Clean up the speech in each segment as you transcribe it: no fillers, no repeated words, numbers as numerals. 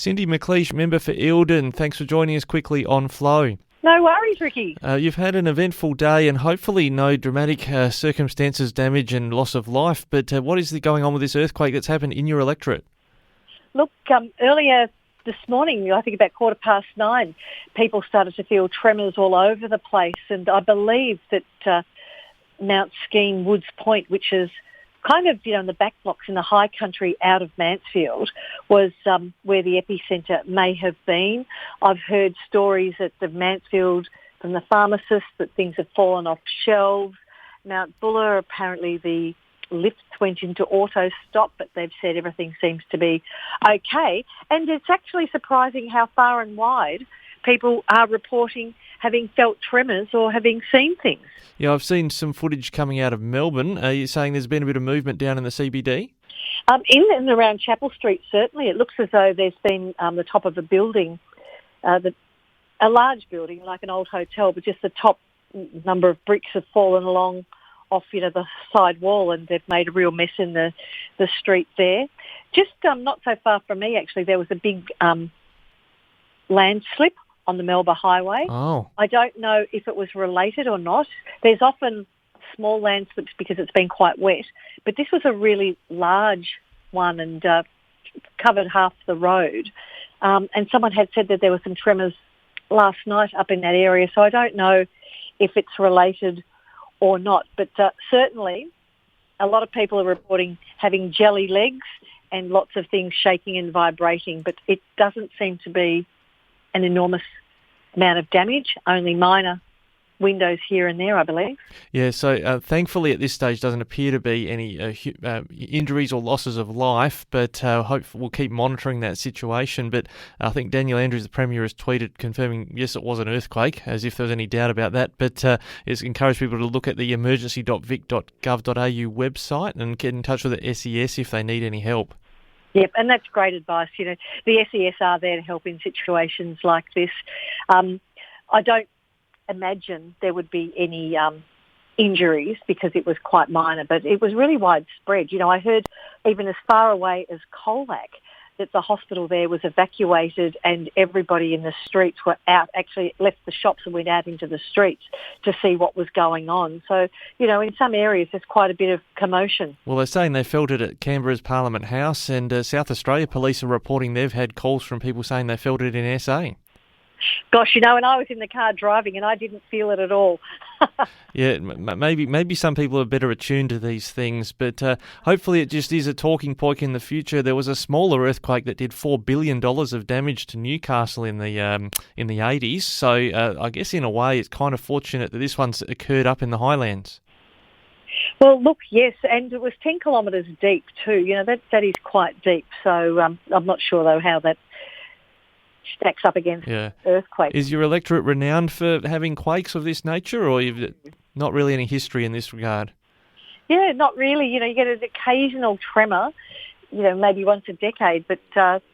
Cindy McLeish, member for Eildon, thanks for joining us quickly on Flow. No worries, Ricky. You've had an eventful day and hopefully no dramatic circumstances, damage and loss of life, but what is going on with this earthquake that's happened in your electorate? Look, earlier this morning, I think about 9:15, people started to feel tremors all over the place, and I believe that Mount Skene Woods Point, which is kind of, in the back blocks in the high country out of Mansfield, was where the epicentre may have been. I've heard stories at the Mansfield from the pharmacists that things have fallen off shelves. Mount Buller, apparently the lifts went into auto stop, but they've said everything seems to be okay. And it's actually surprising how far and wide people are reporting having felt tremors or having seen things. Yeah, I've seen some footage coming out of Melbourne. Are you saying there's been a bit of movement down in the CBD? In and around Chapel Street, certainly. It looks as though there's been the top of a building, a large building, like an old hotel, but just the top number of bricks have fallen along off, the side wall, and they've made a real mess in the street there. Just not so far from me, actually, there was a big landslip on the Melbourne Highway. Oh. I don't know if it was related or not. There's often small landslips because it's been quite wet, but this was a really large one and covered half the road. And someone had said that there were some tremors last night up in that area, so I don't know if it's related or not. But certainly a lot of people are reporting having jelly legs and lots of things shaking and vibrating, but it doesn't seem to be an enormous amount of damage, only minor windows here and there, I believe. Yeah, so thankfully at this stage doesn't appear to be any injuries or losses of life, but hopefully we'll keep monitoring that situation. But I think Daniel Andrews, the Premier, has tweeted confirming, yes, it was an earthquake, as if there was any doubt about that, but it's encouraged people to look at the emergency.vic.gov.au website and get in touch with the SES if they need any help. Yep, and that's great advice. The SES are there to help in situations like this. I don't imagine there would be any injuries because it was quite minor, but it was really widespread. I heard even as far away as Colac that the hospital there was evacuated and everybody in the streets were out, actually left the shops and went out into the streets to see what was going on. So, in some areas there's quite a bit of commotion. Well, they're saying they felt it at Canberra's Parliament House, and South Australia police are reporting they've had calls from people saying they felt it in SA. Gosh, and I was in the car driving and I didn't feel it at all. Yeah, maybe some people are better attuned to these things, but hopefully it just is a talking point in the future. There was a smaller earthquake that did $4 billion of damage to Newcastle in the 80s, so I guess in a way it's kind of fortunate that this one's occurred up in the highlands. Well, look, yes, and it was 10 kilometres deep too. That is quite deep, so I'm not sure though how that stacks up against earthquakes. Is your electorate renowned for having quakes of this nature, or you've not really any history in this regard? Yeah, not really. You get an occasional tremor, maybe once a decade, but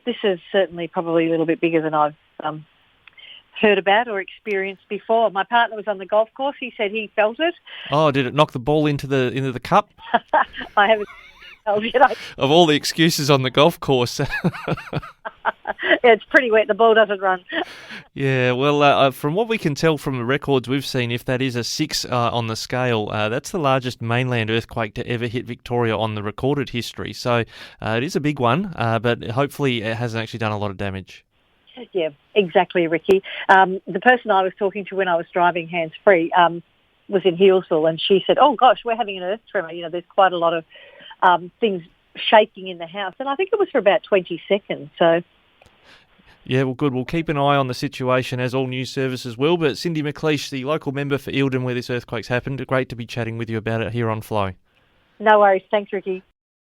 this is certainly probably a little bit bigger than I've heard about or experienced before. My partner was on the golf course. He said he felt it. Oh, did it knock the ball into the cup? I haven't felt it. Of all the excuses on the golf course. Yeah, it's pretty wet. The ball doesn't run. Yeah, well, from what we can tell from the records we've seen, if that is a 6 on the scale, that's the largest mainland earthquake to ever hit Victoria on the recorded history. So it is a big one, but hopefully it hasn't actually done a lot of damage. Yeah, exactly, Ricky. The person I was talking to when I was driving hands-free was in Healesville, and she said, oh, gosh, we're having an earth tremor. There's quite a lot of things shaking in the house. And I think it was for about 20 seconds, so... Yeah, well, good. We'll keep an eye on the situation, as all news services will. But Cindy McLeish, the local member for Eildon where this earthquake's happened, great to be chatting with you about it here on Flow. No worries. Thanks, Ricky.